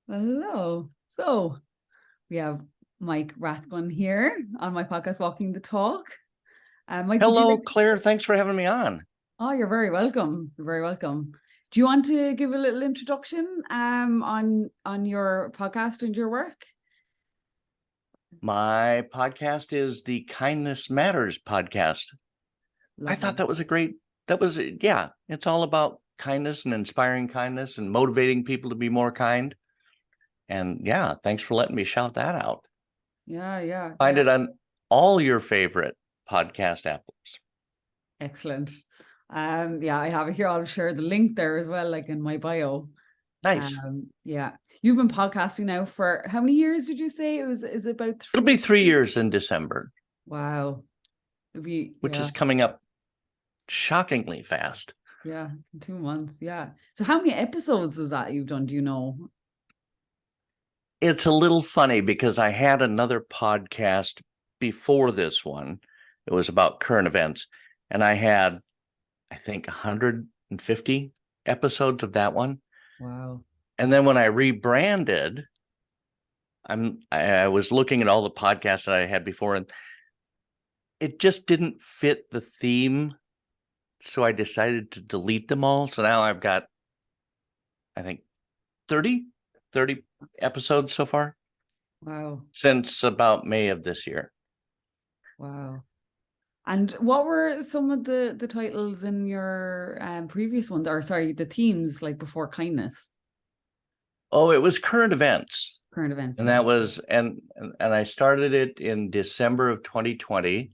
Hello. So we have Mike Rathbun here on my podcast, Walking the Talk. Mike, would you Hello, like Claire. Thanks for having me on. Oh, you're very welcome. You're very welcome. Do you want to give a little introduction on your podcast and your work? My podcast is the Kindness Matters podcast. I thought Lovely. yeah, it's all about kindness and inspiring kindness and motivating people to be more kind. And yeah, thanks for letting me shout that out. Yeah, yeah, Find yeah. it on all your favorite podcast apps. Excellent. Yeah, I have it here. I'll share the link there as well, like in my bio. Nice. Yeah. You've been podcasting now for how many years did you say? Is it about It'll be 3 years in December, Wow. which Yeah. is coming up shockingly fast. Yeah, 2 months. Yeah. So how many episodes is that you've done? Do you know? It's a little funny because I had another podcast before this one. It was about current events, and I had, I think, 150 episodes of that one. Wow. And then when I rebranded, I was looking at all the podcasts that I had before, and it just didn't fit the theme. So I decided to delete them all. So now I've got, I think, 30 episodes so far Wow. since about May of this year. Wow. And what were some of the titles in your previous ones, or sorry, the themes like before kindness, Oh, it was current events. current events? And Yeah. that was and I started it in December of 2020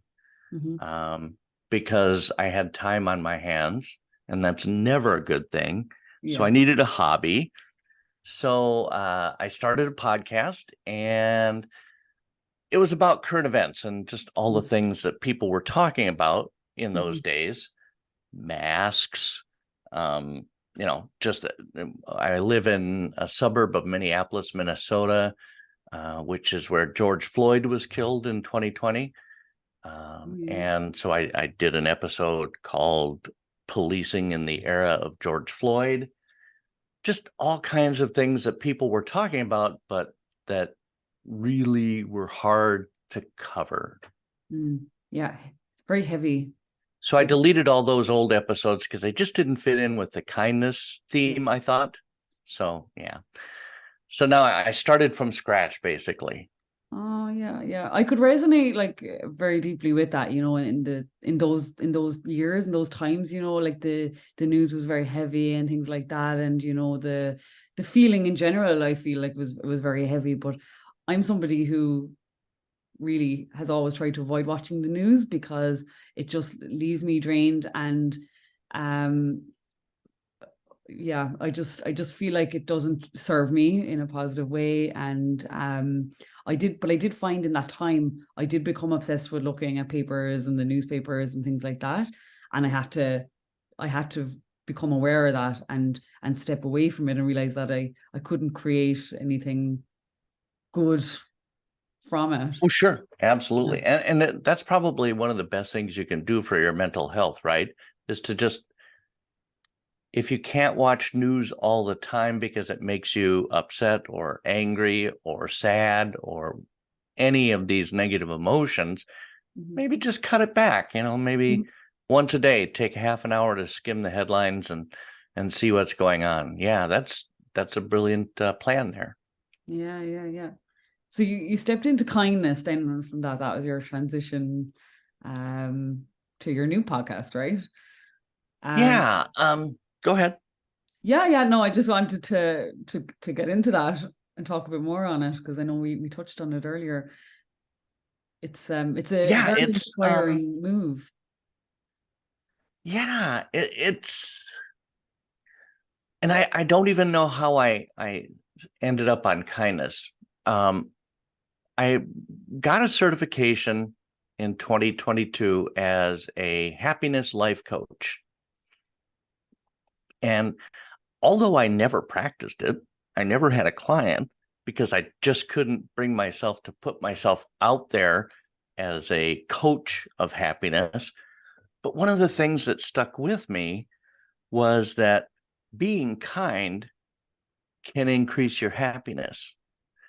Hmm. because I had time on my hands, and that's never a good thing. So I Yeah. needed a hobby. So I started a podcast, and it was about current events and just all the things that people were talking about in Mm-hmm. those days. Masks, um, just I live in a suburb of Minneapolis, Minnesota, which is where George Floyd was killed in 2020. Yeah. And so I did an episode called Policing in the Era of George Floyd. Just all kinds of things that people were talking about, but that really were hard to cover. Mm. Yeah. Very heavy. So I deleted all those old episodes because they just didn't fit in with the kindness Yeah. theme, I thought. So, yeah. So now I started from scratch, basically. Oh yeah, yeah. I could resonate like very deeply with that, in those years and those times, like the news was very heavy and things like that. And the feeling in general, I feel like was very heavy. But I'm somebody who really has always tried to avoid watching the news because it just leaves me drained and um yeah, I just feel like it doesn't serve me in a positive way. And I did find in that time I did become obsessed with looking at papers and the newspapers and things like that. And I had to become aware of that and step away from it and realize that I couldn't create anything good from it. Oh, sure. Yeah. Absolutely. And that's probably one of the best things you can do for your mental health, right? Is to just, if you can't watch news all the time because it makes you upset or angry or sad or any of these negative emotions, Mhm. maybe just cut it back. Maybe Mhm. once a day, take half an hour to skim the headlines and see what's going on. Yeah, that's a brilliant plan there. Yeah, yeah, yeah. So you stepped into kindness then, and from that was your transition um to your new podcast, right? Um Yeah. Go ahead. yeah, yeah, no, I just wanted to get into that and talk a bit more on it because I know we touched on it earlier. It's a Yeah, very it's inspiring move. yeah, it's and I don't even know how I ended up on kindness. Um, I got a certification in 2022 as a happiness life coach. And although I never practiced it, I never had a client because I just couldn't bring myself to put myself out there as a coach of happiness. But one of the things that stuck with me was that being kind can increase your happiness.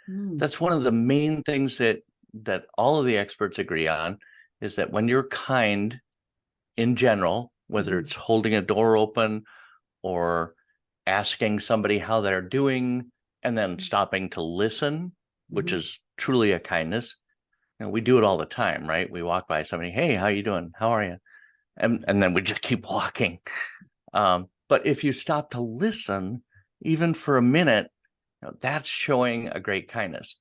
Mm. That's one of the main things that all of the experts agree on, is that when you're kind in general, whether Mm-hmm. it's holding a door open or asking somebody how they're doing and then stopping to listen, which Mm-hmm. is truly a kindness. And we do it all the time, right? We walk by somebody, hey, how you doing? How are you? And then we just keep walking. But if you stop to listen, even for a minute, that's showing a great kindness.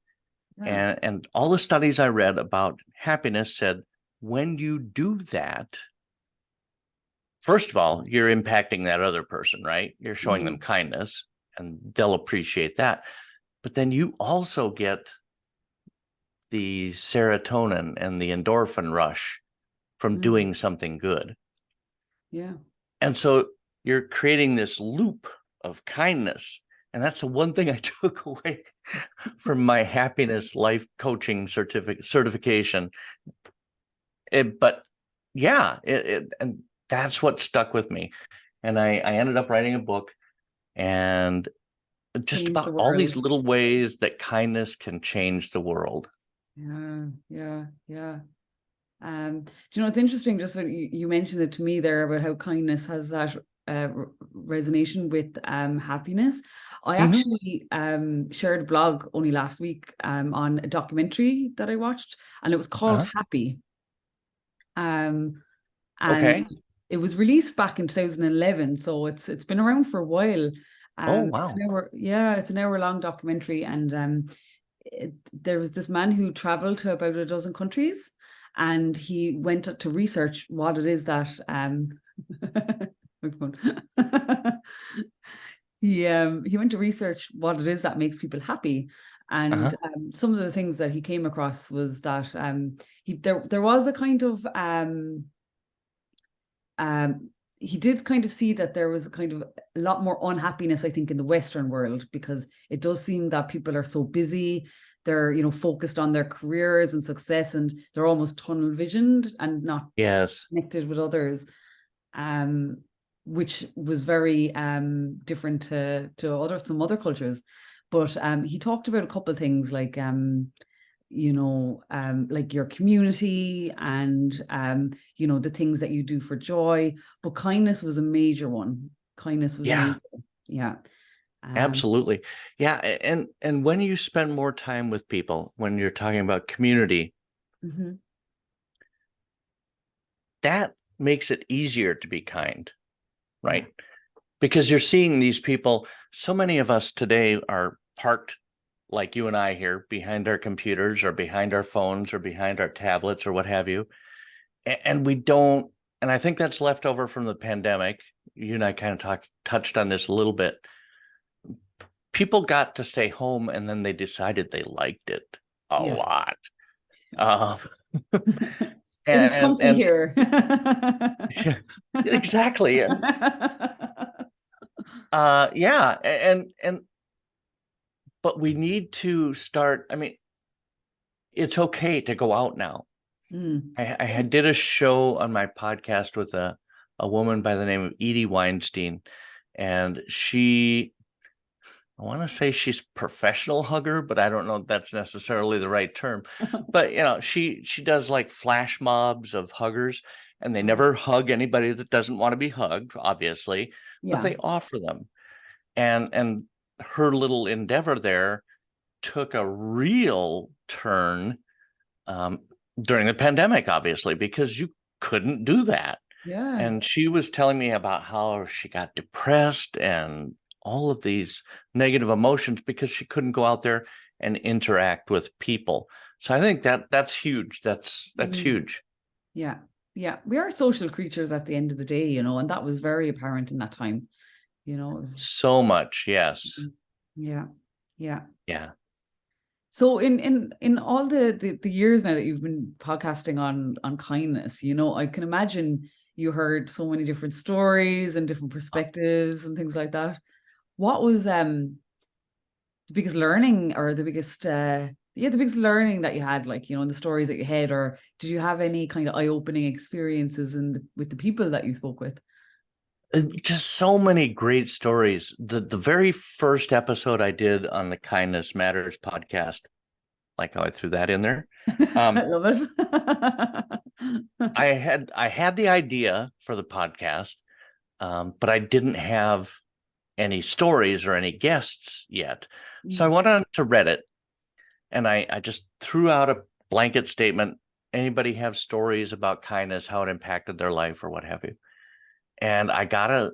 Yeah. And all the studies I read about happiness said when you do that, first of all, you're impacting that other person, right? You're showing them Mm. kindness and they'll appreciate that. But then you also get the serotonin and the endorphin rush from Mm. doing something good. Yeah. And so you're creating this loop of kindness. And that's the one thing I took away from my happiness life coaching certification. But yeah, and that's what stuck with me. And I ended up writing a book, and just Change the about all these world. little ways that kindness can change the world. Yeah. Yeah. Yeah. Do you know, it's interesting just when you mentioned it to me there about how kindness has that resonation with happiness. I Mhm. actually shared a blog only last week on a documentary that I watched, and it was called Uh-huh. Happy. Um, and Okay. it was released back in 2011, so it's been around for a while. Oh, It's wow. an hour, yeah, it's an hour long documentary, and there was this man who traveled to about a dozen countries, and he went to research what it is that he went to research what it is that makes people happy. And Uh-huh. some of the things that he came across was that there was a kind of um, he did kind of see that there was kind of a lot more unhappiness, I think, in the Western world, because it does seem that people are so busy. They're, focused on their careers and success, and they're almost tunnel visioned and not Yes. connected with others, um, which was very different to some other cultures. But he talked about a couple of things like like your community and the things that you do for joy. But kindness was a major one. Kindness was Yeah, major. Yeah. Um, absolutely. Yeah, and when you spend more time with people, when you're talking about community, mhm. that makes it easier to be kind, Yeah. right? Because you're seeing these people. So many of us today are parked like you and I here behind our computers or behind our phones or behind our tablets or what have you. And we don't, and I think that's left over from the pandemic. You and I kind of touched on this a little bit. People got to stay home and then they decided they liked it a Yeah. lot. Uh, It is comfy and here. exactly. Yeah, and but we need to start. I mean, it's okay to go out now. Mm. I had did a show on my podcast with a woman by the name of Edie Weinstein, and I want to say she's professional hugger, but I don't know if that's necessarily the right term. But she does like flash mobs of huggers, and they Oh, never hug anybody that doesn't want to be hugged, obviously, but yeah. they offer them. And her little endeavor there took a real turn um, during the pandemic, obviously, because you couldn't do that. Yeah. And she was telling me about how she got depressed and all of these negative emotions because she couldn't go out there and interact with people. So I think that's huge. That's Mm. huge. Yeah. Yeah. We are social creatures at the end of the day, and that was very apparent in that time. It was, So much. Yes. yeah. Yeah. Yeah. So in all the years now that you've been podcasting on kindness, I can imagine you heard so many different stories and different perspectives and things like that. What was the biggest learning, or the biggest learning that you had, like, in the stories that you had, or did you have any kind of eye-opening experiences with the people that you spoke with? Just so many great stories. The very first episode I did on the Kindness Matters podcast, like how I threw that in there. I Um, love it. I had the idea for the podcast, but I didn't have any stories or any guests yet. So I Mm. went on to Reddit and I just threw out a blanket statement. Anybody have stories about kindness, how it impacted their life or what have you? And I got a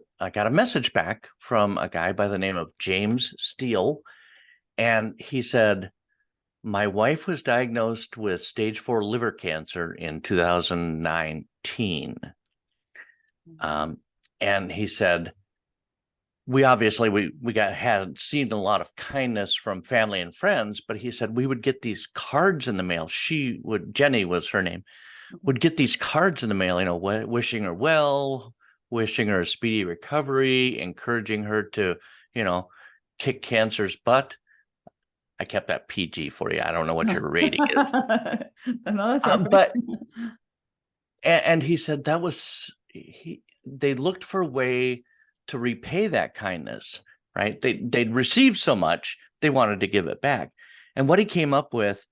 message back from a guy by the name of James Steele, and he said, my wife was diagnosed with stage 4 liver cancer in 2019. Um, and he said, we obviously we got had seen a lot of kindness from family and friends, but he said we would get these cards in the mail. Jenny was her name, would get these cards in the mail, wishing her well, wishing her a speedy recovery, encouraging her to, you know, kick cancer's butt. I kept that PG for you. I don't know what your rating is. No, that's perfect. But and he said they looked for a way to repay that kindness, right? They'd received so much, they wanted to give it back. And what he came up with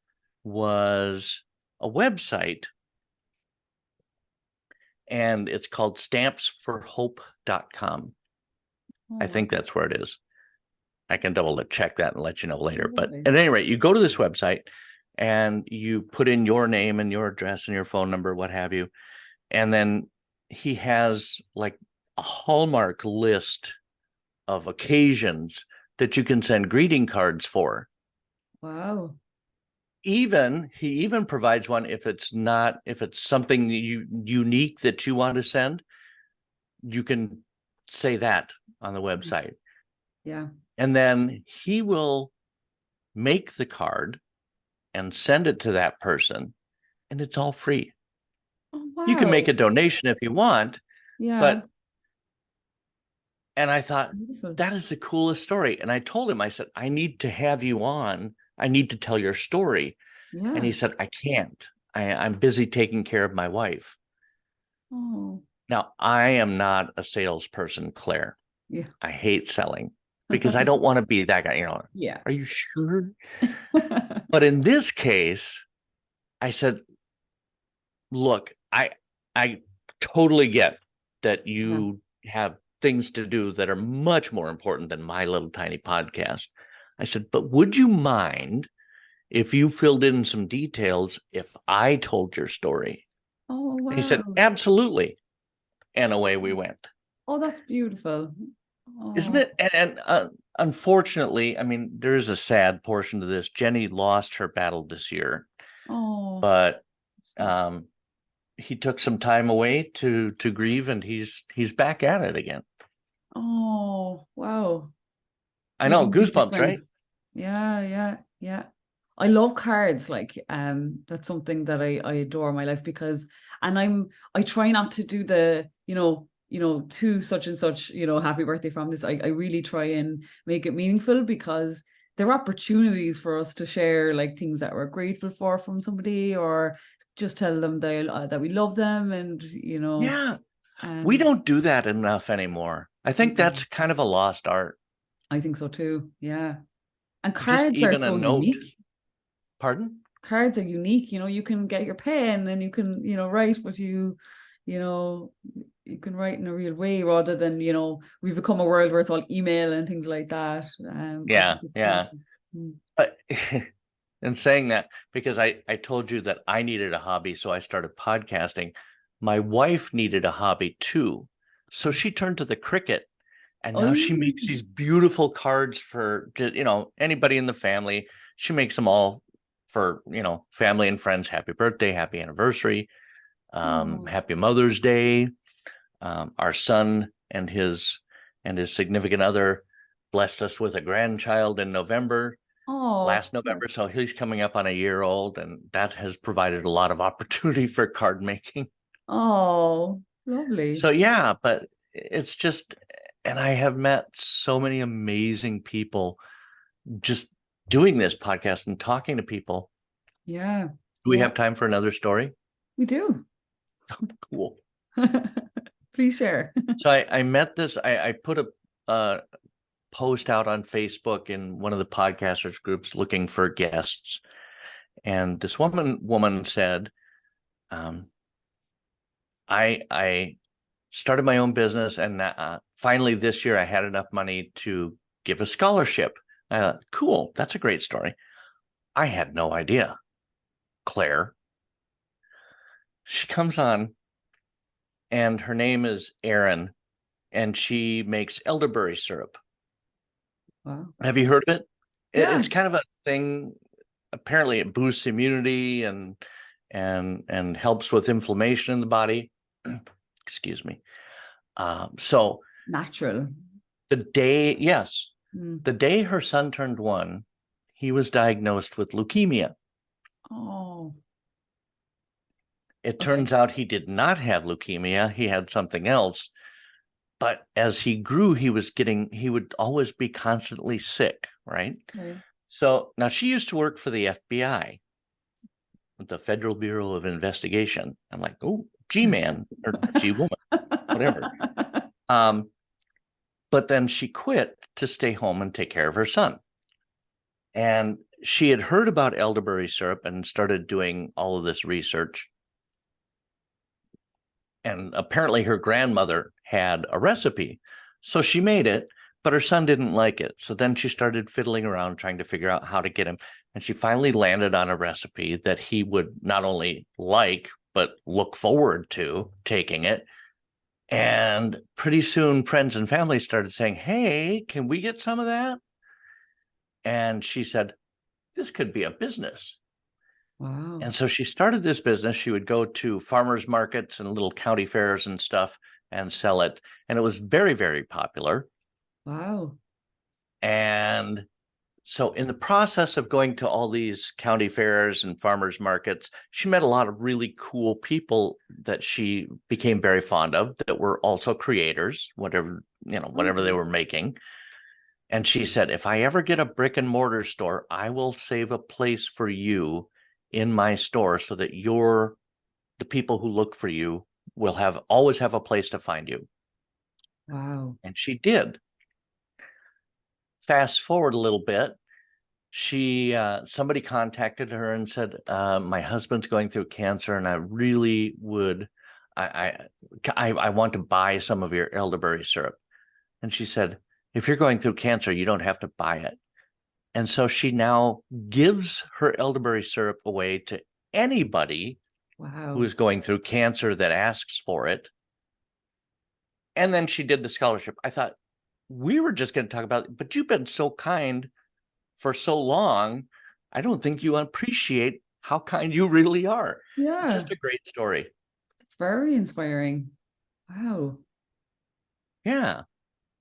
was a website, and it's called stampsforhope.com. Oh, I wow. think that's where it is. I can double check that and let you know later. But Lovely. at any rate, you go to this website and you put in your name and your address and your phone number, what have you. And then he has like a Hallmark list of occasions that you can send greeting cards for. Wow. He even provides one if it's something unique that you want to send, you can say that on the website. Yeah. And then he will make the card and send it to that person, and it's all free. Oh, You can make wow. a donation if you want, Yeah. but and I thought Beautiful. that is the coolest story. And I told him, I said, I need to have you on. I need to tell your story. And Yeah. he said, I can't. I'm busy taking care of my wife. Oh, Now, I am not a salesperson, Claire. yeah. I hate selling because I don't want to be that guy. Yeah. Are you sure? But in this case, I said, look, I totally get that Yeah. you have things to do that are much more important than my little tiny podcast. I said, but would you mind if you filled in some details if I told your story? Oh, And he said, wow. absolutely. And away we went. Oh, that's beautiful. Isn't Oh, it? And unfortunately, I mean, there is a sad portion to this. Jenny lost her battle this year, oh, but um, he took some time away to grieve, and he's back at it again. oh, wow. I know, Making a big goosebumps, right? difference. Yeah, yeah, yeah. I love cards. Like, that's something that I adore in my life because, and I try not to do the, to such and such, happy birthday from this. I really try and make it meaningful because there are opportunities for us to share like things that we're grateful for from somebody or just tell them that we love them and, Yeah, we um, don't do that enough anymore. I think mm, that's kind of a lost art. I think so too. Yeah. And Just cards are even a so note. unique. Pardon? Cards are unique. You can get your pen and you can, write, but you know, you can write in a real way rather than, we've become a world where it's all email and things like that. I think Yeah, it's yeah. beautiful. Mm. But in saying that, because I told you that I needed a hobby, so I started podcasting. My wife needed a hobby too. So she turned to the cricket, and now she Oh, makes these beautiful cards for, anybody in the family. She makes them all for, family and friends. Happy birthday, happy anniversary, oh, happy Mother's Day. Our son and his significant other blessed us with a grandchild in November, oh, last November. So he's coming up on a year old, and that has provided a lot of opportunity for card making. oh, lovely. So yeah, but it's just, and I have met so many amazing people just doing this podcast and talking to people. Yeah, Do we yeah, have time for another story? we do. Cool. Please share. So I met this, I put a post out on Facebook in one of the podcasters groups looking for guests. And this woman said, I started my own business, and finally this year I had enough money to give a scholarship. I thought, cool, that's a great story. I had no idea. Claire, she comes on, and her name is Erin, and she makes elderberry syrup. Wow. Have you heard of it? Yeah. It's kind of a thing. Apparently, it boosts immunity and helps with inflammation in the body. Excuse me. So Natural. the day Mm. her son turned 1, he was diagnosed with leukemia. Oh, It okay. turns out he did not have leukemia. He had something else. But as he grew, he would always be constantly sick, right? Okay. So now she used to work for the FBI, the Federal Bureau of Investigation. I'm like, oh, G-man or G-woman, whatever. But then she quit to stay home and take care of her son. And she had heard about elderberry syrup and started doing all of this research. And apparently her grandmother had a recipe. So she made it, but her son didn't like it. So then she started fiddling around trying to figure out how to get him. And she finally landed on a recipe that he would not only like, but look forward to taking it. And pretty soon, friends and family started saying, hey, can we get some of that? And she said, this could be a business. Wow. And so she started this business. She would go to farmers markets and little county fairs and stuff and sell it. And it was very, very popular. Wow. And so in the process of going to all these county fairs and farmers markets, she met a lot of really cool people that she became very fond of that were also creators, whatever they Okay. were making. And she said, if I ever get a brick and mortar store, I will save a place for you in my store so that the people who look for you will always have a place to find you. Wow. And she did. Fast forward a little bit, somebody contacted her and said, my husband's going through cancer, and I really would, I want to buy some of your elderberry syrup. And she said, if you're going through cancer, you don't have to buy it. And so she now gives her elderberry syrup away to anybody who Wow. is going through cancer that asks for it. And then she did the scholarship. I thought, we were just going to talk about it, but you've been so kind for so long. I don't think you appreciate how kind you really are. It's Yeah. just a great story. It's very inspiring. Wow. Yeah.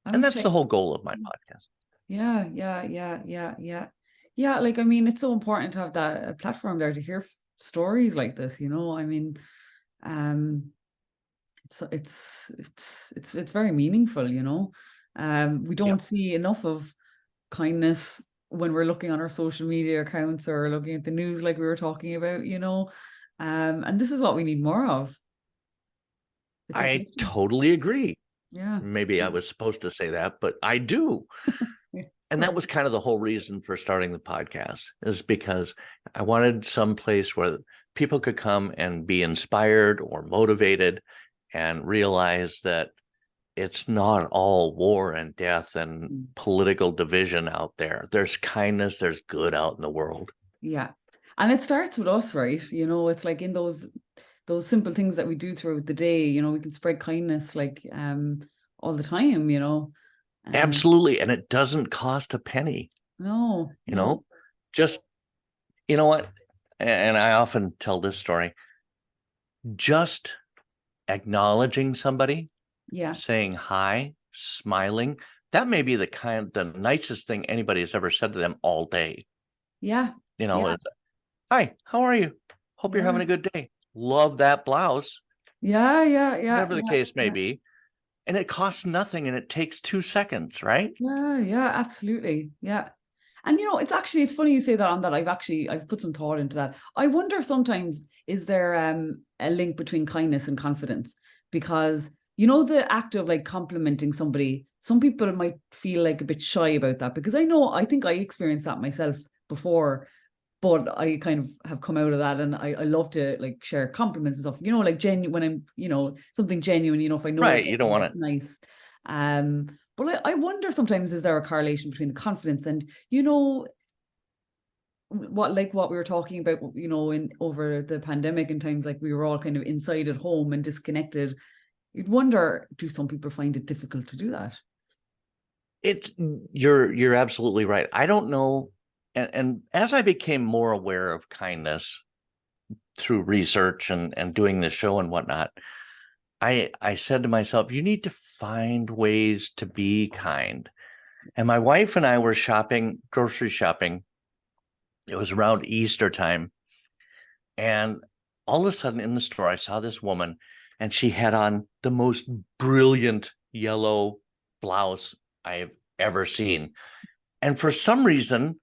I And must that's check. the whole goal of my podcast. Yeah, yeah, yeah, yeah, yeah. Yeah, like I mean, it's so important to have that platform there to hear stories like this, you know. I mean, um, it's very meaningful, you know. We Yep. don't see enough of kindness when we're looking on our social media accounts or looking at the news like we were talking about, you know. And this is what we need more of. It's I uplifting. totally agree. Yeah. Maybe I Yeah. was supposed to say that, but I do. Yeah. And that was kind of the whole reason for starting the podcast, is because I wanted some place where people could come and be inspired or motivated and realize that it's not all war and death and Mm. political division out there. There's kindness, there's good out in the world. Yeah. And it starts with us, right? You know, it's like in those simple things that we do throughout the day, you know, we can spread kindness like all the time, you know. Um Absolutely. And it doesn't cost a penny, no, you no. know, just, you know what? And I often tell this story, just acknowledging somebody, Yeah. saying hi, smiling, that may be the nicest thing anybody has ever said to them all day. Yeah. You know, Yeah. is, hi, how are you? Hope you're Yeah. having a good day. Love that blouse, Yeah, yeah, yeah, whatever the yeah, case may yeah. be. And it costs nothing and it takes 2 seconds, right? Yeah, yeah, absolutely. Yeah. And you know, it's funny you say that on that. I've put some thought into that. I wonder sometimes, is there a link between kindness and confidence? Because you know, the act of like complimenting somebody, some people might feel like a bit shy about that, because I think I experienced that myself before, but I kind of have come out of that, and I love to like share compliments and stuff, you know, like genuine, when I'm, you know, something genuine, you know, if I notice Right. You don't something want that's to. nice. But I wonder sometimes, is there a correlation between the confidence and, you know, what we were talking about, you know, in over the pandemic and times, like we were all kind of inside at home and disconnected. You'd wonder, do some people find it difficult to do that? It's you're absolutely right. I don't know. And as I became more aware of kindness through research and doing the show and whatnot, I said to myself, you need to find ways to be kind. And my wife and I were shopping, grocery shopping. It was around Easter time. And all of a sudden in the store, I saw this woman, and she had on the most brilliant yellow blouse I've ever seen. And for some reason,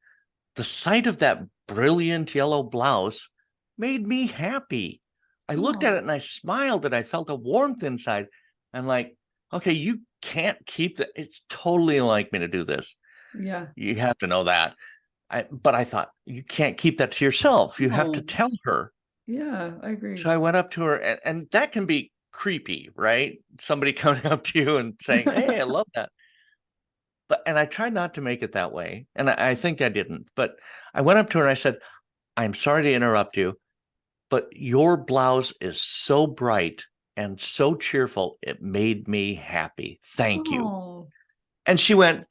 the sight of that brilliant yellow blouse made me happy. I looked at Oh, it and I smiled, and I felt a warmth inside. And like, okay, you can't keep that. It's totally unlike me to do this. yeah. You have to know that. But I thought, you can't keep that to yourself. You have to Oh, tell her. yeah, I So agree. I went up to her, and that can be creepy, right? Somebody coming up to you and saying, "Hey, I love that." And I tried not to make it that way. And I think I didn't. But I went up to her and I said, "I'm sorry to interrupt you, but your blouse is so bright and so cheerful. It made me happy. Thank you." Oh, And she went,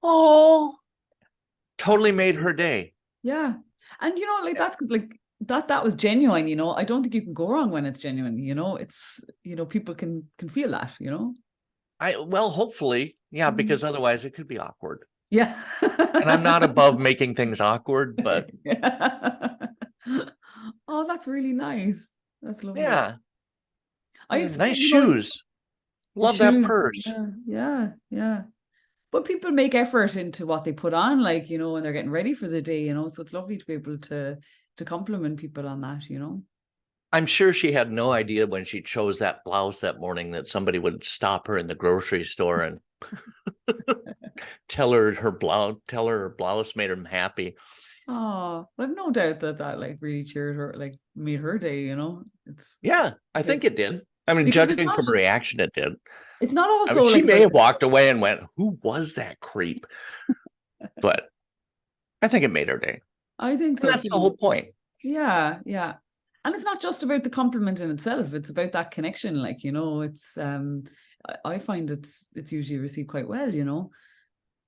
"Oh," that's totally made lovely. her day. Yeah. And you know, like that's like that was genuine, you know. I don't think you can go wrong when it's genuine, you know. It's, you know, people can feel that, you know. Well, hopefully, yeah, Mm. because otherwise it could be awkward. Yeah. And I'm not above making things awkward, but Yeah. Oh, that's really nice. That's lovely. yeah, I yeah, nice expect, you know, shoes. the Love that shoes. purse. Yeah, yeah, yeah. But people make effort into what they put on, like, you know, when they're getting ready for the day, you know. So it's lovely to be able to compliment people on that, you know. I'm sure she had no idea when she chose that blouse that morning that somebody would stop her in the grocery store and tell her her blouse made her happy. Oh, I've no doubt that that like really cheered her, like made her day, you know. Yeah, I It think it did. I mean, because judging from her reaction, it did. it's not I mean, also she like may about have walked away and went, "Who was that creep?" But I think it made her day. I think And so that's the too. whole point. Yeah, yeah. And it's not just about the compliment in itself, it's about that connection. Like, you know, it's I find it's usually received quite well, you know.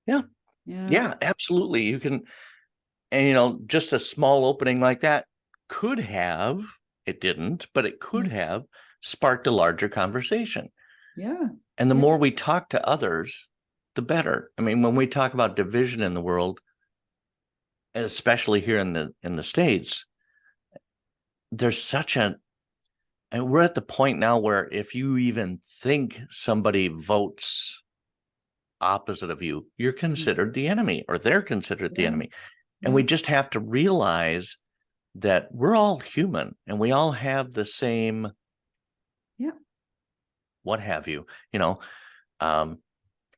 Yeah. Yeah. Yeah, absolutely. You can, and just a small opening like that could have, it didn't, but it could Yeah. have sparked a larger conversation. Yeah. And the Yeah. more we talk to others, the better. I mean, when we talk about division in the world, especially here in the States, there's such a, and we're at the point now where if you even think somebody votes opposite of you, you're considered the enemy, or they're considered the Yeah. enemy. And we Yeah. just have to realize that we're all human and we all have the same, Yeah. what have you, you know, um,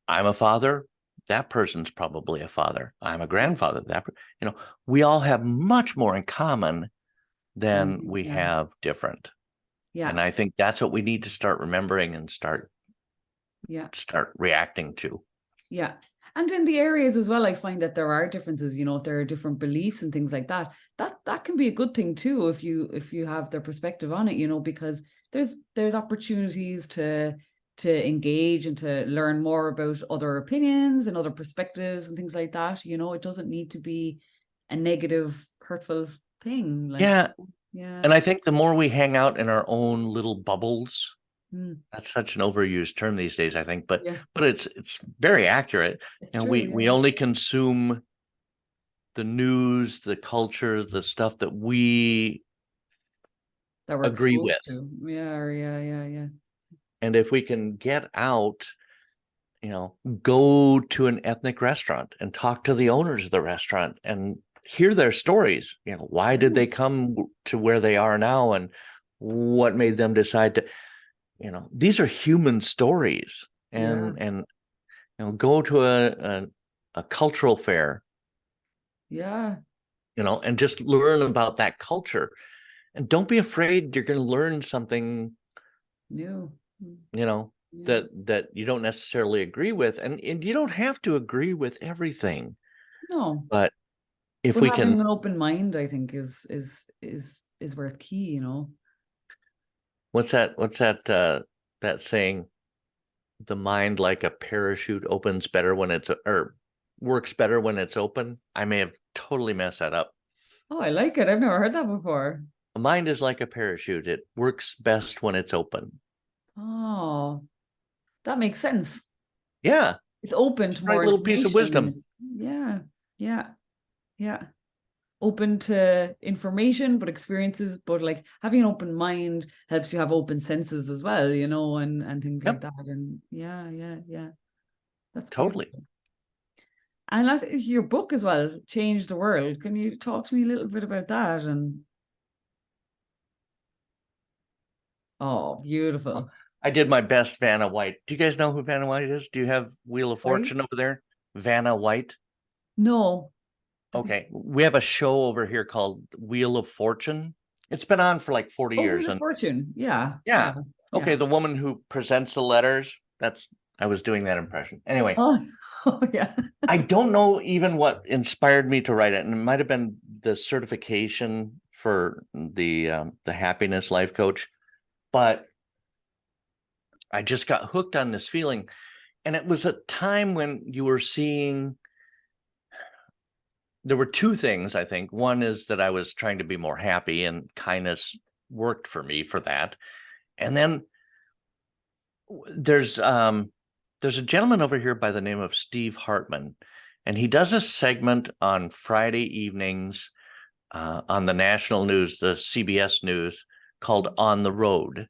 I'm a father. That person's probably a father. I'm a Yeah. grandfather. You know, we all have much more in common than Then, we yeah. have different. Yeah. And I think that's what we need to start remembering and Yeah. start reacting to. Yeah. And in the areas as well, I find that there are differences, you know, if there are different beliefs and things like that. That can be a good thing too, if you have their perspective on it, you know, because there's opportunities to engage and to learn more about other opinions and other perspectives and things like that. You know, it doesn't need to be a negative, hurtful thing. Like, Yeah. yeah. And I think the more we hang out in our own little bubbles, Mm, that's such an overused term these days, I think, yeah. but it's very accurate. It's You know, true, we yeah. only consume the news, the culture, the stuff that we That we're agree with. exposed to. Yeah, yeah, yeah, yeah. And if we can get out, go to an ethnic restaurant and talk to the owners of the restaurant and hear their stories. Why did Yeah. they come to where they are now, and what made them decide to? these are human stories, Yeah. and go to a cultural fair, Yeah. and just learn about that culture, and don't be afraid you're going to learn something, New. Mm, you know yeah. that you don't necessarily agree with, and you don't have to agree with everything, No. but if But we can. having an open mind, I think, is worth key, you know. What's that saying, the mind like a parachute opens better when it's, or works better when it's open. I may have totally messed that up. Oh, I like it. I've never heard that before. A mind is like a parachute. It works best when it's open. Oh, that makes sense. Yeah, It's open just to a right more little piece of wisdom. information. Yeah. Yeah. Yeah. Open to information, but experiences, but like having an open mind helps you have open senses as well, you know, and things like Yep, that. And yeah, yeah, yeah. That's totally. beautiful. And that's your book as well, Change the World. Can you talk to me a little bit about that? And oh, Well, beautiful. I did my best Vanna White. Do you guys know who Vanna White is? Do you have Wheel of Sorry? Fortune over there? Vanna White. No. I think Okay, we have a show over here called Wheel of Fortune. It's been on for like 40 oh, years, Wheel of and Fortune. Yeah, yeah, yeah. Okay, yeah. the woman who presents the letters, that's I was doing that impression. Anyway, Oh, oh yeah. I don't know even what inspired me to write it, and it might have been the certification for the happiness life coach, but I just got hooked on this feeling, and it was a time when you were seeing. There were two things, I think. One is that I was trying to be more happy, and kindness worked for me for that. And then there's um there's a gentleman over here by the name of Steve Hartman, and he does a segment on Friday evenings on the national news, the CBS News, called On the Road.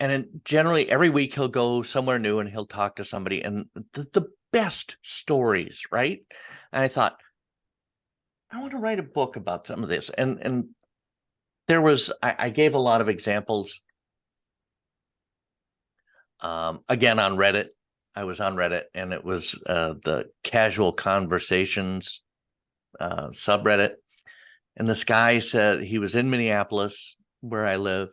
And generally every week he'll go somewhere new and he'll talk to somebody, and the best stories, right? And I thought, I want to write a book about some of this. And I gave a lot of examples. Again, on Reddit, I was on Reddit, and it was the casual conversations subreddit. And this guy said he was in Minneapolis, where I live,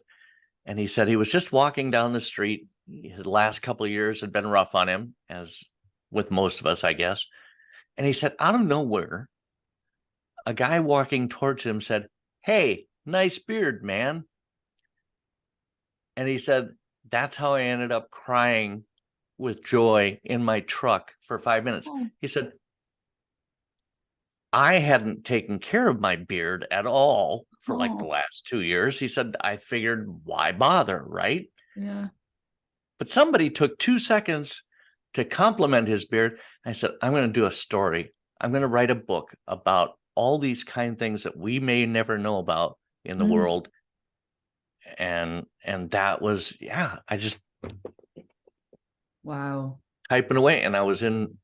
and he said he was just walking down the street. His last couple of years had been rough on him, as with most of us, I guess. And he said, out of nowhere, a guy walking towards him said, "Hey, nice beard, man." And he said, that's how I ended up crying with joy in my truck for 5 minutes. Oh, He said, I hadn't taken care of my beard at all for like the oh, last 2 years. He said, I figured, why bother, right? yeah. But somebody took 2 seconds to compliment his beard. I said, I'm going to do a story. I'm going to write a book about all these kind of things that we may never know about in the Mm, world. And that was, yeah, I just wow. typing away, and I was in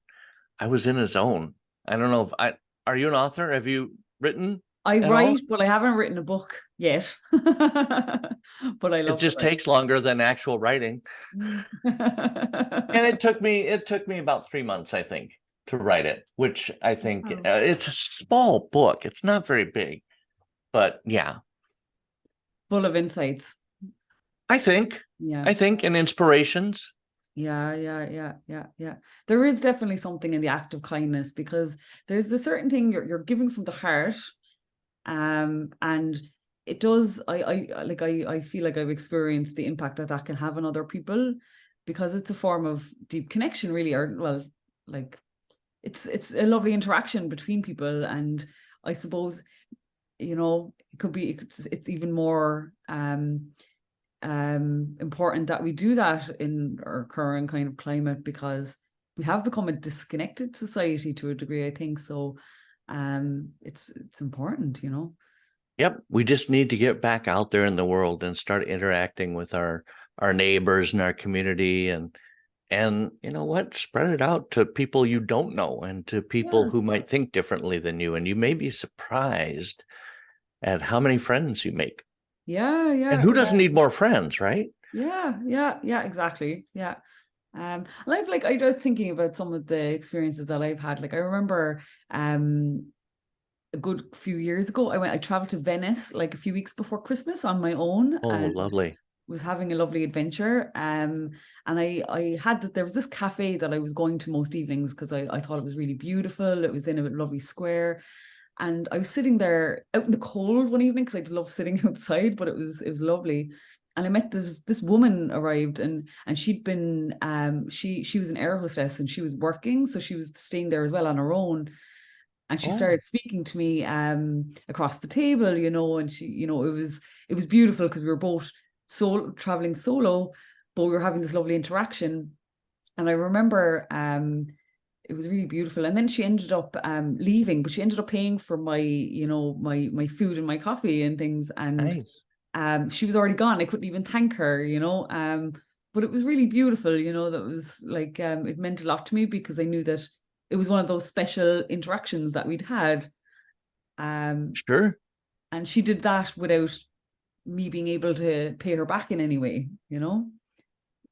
a zone. I don't know if I are you an author? Have you written I at all? write, but I haven't written a book yet. But I It love to just write. takes longer than actual writing. Mm. And it took me about 3 months, I think, to write it, which I think Wow. it's a small book. It's not very big, but yeah, Full of insights. I think, Yeah. I think, and inspirations. Yeah, yeah, yeah, yeah, yeah. There is definitely something in the act of kindness because there's a certain thing you're giving from the heart. And it does, I feel like I've experienced the impact that that can have on other people because it's a form of deep connection, really, or well, like it's a lovely interaction between people. And I suppose, you know, it could be it's even more important that we do that in our current kind of climate because we have become a disconnected society to a degree, I think. So it's important, you know. Yep, we just need to get back out there in the world and start interacting with our neighbors and our community, and you know what, spread it out to people you don't know and to people Yeah. who might think differently than you, and you may be surprised at how many friends you make. Yeah, And yeah, who yeah. doesn't need more friends, right? Yeah, exactly. Yeah. And I've like I was thinking about some of the experiences that I've had. Like I remember a good few years ago, I traveled to Venice like a few weeks before Christmas on my own Oh, and lovely. was having a lovely adventure. And I had that there was this cafe that I was going to most evenings because I thought it was really beautiful. It was in a lovely square. And I was sitting there out in the cold one evening because I just love sitting outside, but it was lovely. And I met this woman arrived and she'd been she was an air hostess and she was working, so she was staying there as well on her own. And she Oh, started speaking to me across the table, and she, it was beautiful because we were both traveling solo, but we were having this lovely interaction. And I remember it was really beautiful. And then she ended up leaving, but she ended up paying for my food and my coffee and things. And nice. she was already gone. I couldn't even thank her. But it was really beautiful, that was like it meant a lot to me because I knew that it was one of those special interactions that we'd had. Um, Sure. and she did that without me being able to pay her back in any way.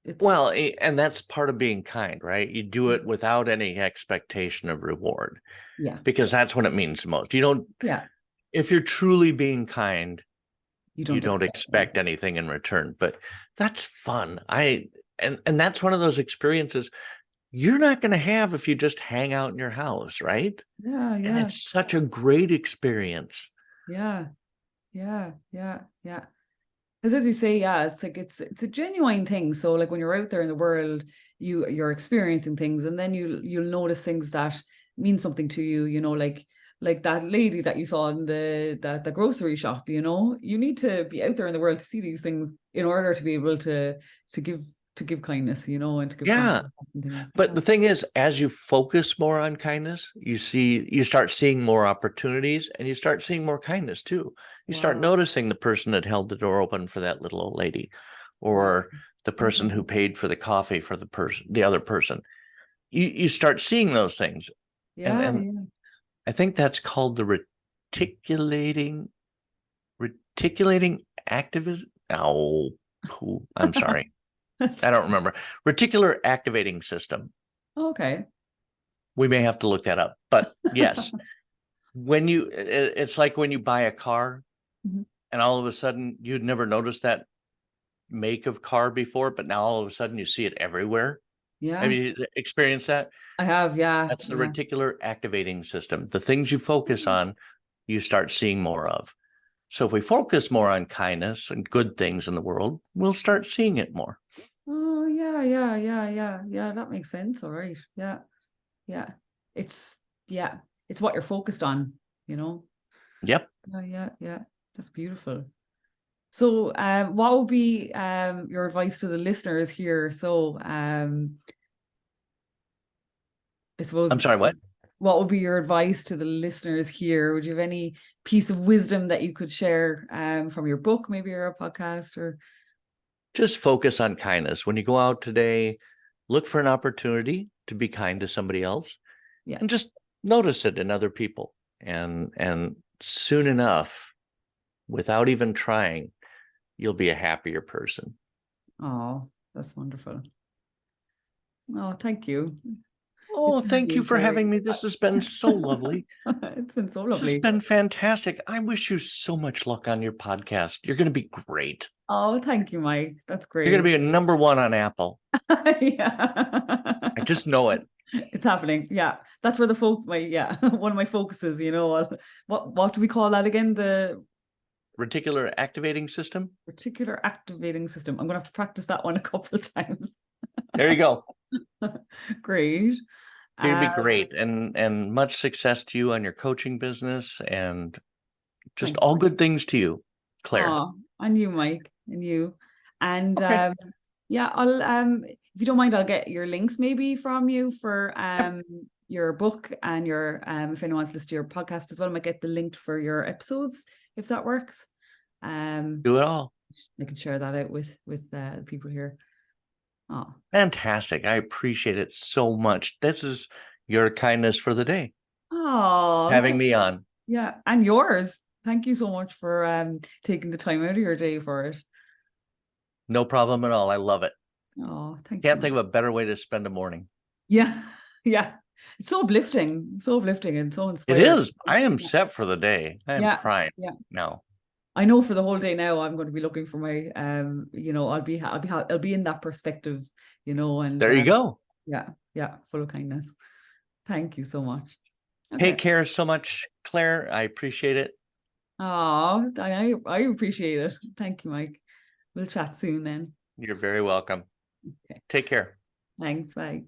It's Well, and that's part of being kind, right? You do it without any expectation of reward yeah, because that's when it means the most. You don't, yeah, if you're truly being kind, you you don't don't expect expect anything. anything in return. But that's fun. And that's one of those experiences you're not going to have if you just hang out in your house, right? Yeah, And yeah, it's such a great experience. yeah, yeah. Because as you say, yeah, it's like it's a genuine thing. So like when you're out there in the world, you're experiencing things, and then you'll notice things that mean something to you. Like that lady that you saw in the grocery shop. You need to be out there in the world to see these things in order to be able to give to give kindness. And to give Yeah. compliments and things. But Yeah. the thing is, as you focus more on kindness, you start seeing more opportunities and you start seeing more kindness too. You start Wow. noticing the person that held the door open for that little old lady, Wow. or the person Okay. who paid for the coffee for the other person. You start seeing those things. And Yeah. and Yeah. I think that's called the reticulating reticulating activism. Oh, I'm sorry. I don't remember. Reticular activating system. Okay. We may have to look that up. But yes, it's like when you buy a car Mhm. and all of a sudden you'd never noticed that make of car before, but now all of a sudden you see it everywhere. Have Yeah. you experienced that? I have. Yeah. That's the Yeah. reticular activating system. The things you focus on, you start seeing more of. So if we focus more on kindness and good things in the world, we'll start seeing it more. Oh, yeah. That makes sense. All right. Yeah. Yeah. It's, yeah, it's what you're focused on, you know? Yep. Yeah. That's beautiful. So, what would be your advice to the listeners here? So, I suppose, I'm sorry, what? what would be your advice to the listeners here? Would you have any piece of wisdom that you could share from your book, maybe, or a podcast, or Just focus on kindness. When you go out today, look for an opportunity to be kind to somebody else yeah? and just notice it in other people. And soon enough, without even trying, you'll be a happier person. Oh, that's wonderful. Oh, thank you. Oh, It's thank really you for having enjoying. me. This has been so lovely. It's been so This has lovely. been fantastic. I wish you so much luck on your podcast. You're going to be great. Oh, thank you, Mike. That's You're going to great. be a number one on Apple. I Yeah. just know it. It's happening. Yeah. That's where one of my focuses, what do we call that again? The Reticular activating system. reticular activating system. I'm gonna have to practice that one a couple of times. There you go. Great. You're going to Uh, be great. And much success to you on your coaching business and just thank you, all Mike. good things to you, Claire. Oh, and you, Mike, and you. And Okay. yeah, I'll if you don't mind, I'll get your links maybe from you for Yep. your book and your if anyone wants to listen to your podcast as well, I might get the link for your episodes if that works. Um Do it all. I can share that out with the people here. Oh, Fantastic. I appreciate it so much. This is your kindness for the day. It's oh, having me on. yeah, and yours. Thank you so much for taking the time out of your day for it. No problem at all. I love it. Oh, thank Can't you. think of a better way to spend a morning. Yeah, yeah. It's so uplifting and so It inspiring. is. I am Yeah, set for the day. I am yeah, primed yeah. now. I know for the whole day now I'm going to be looking for my I'll be in that perspective, and There you go. yeah, yeah, full of kindness. Thank you so much. Take Okay. care so much, Claire. I appreciate it. Oh, I appreciate it. Thank you, Mike. We'll chat soon then. You're very welcome. Okay. Take care. Thanks. Bye.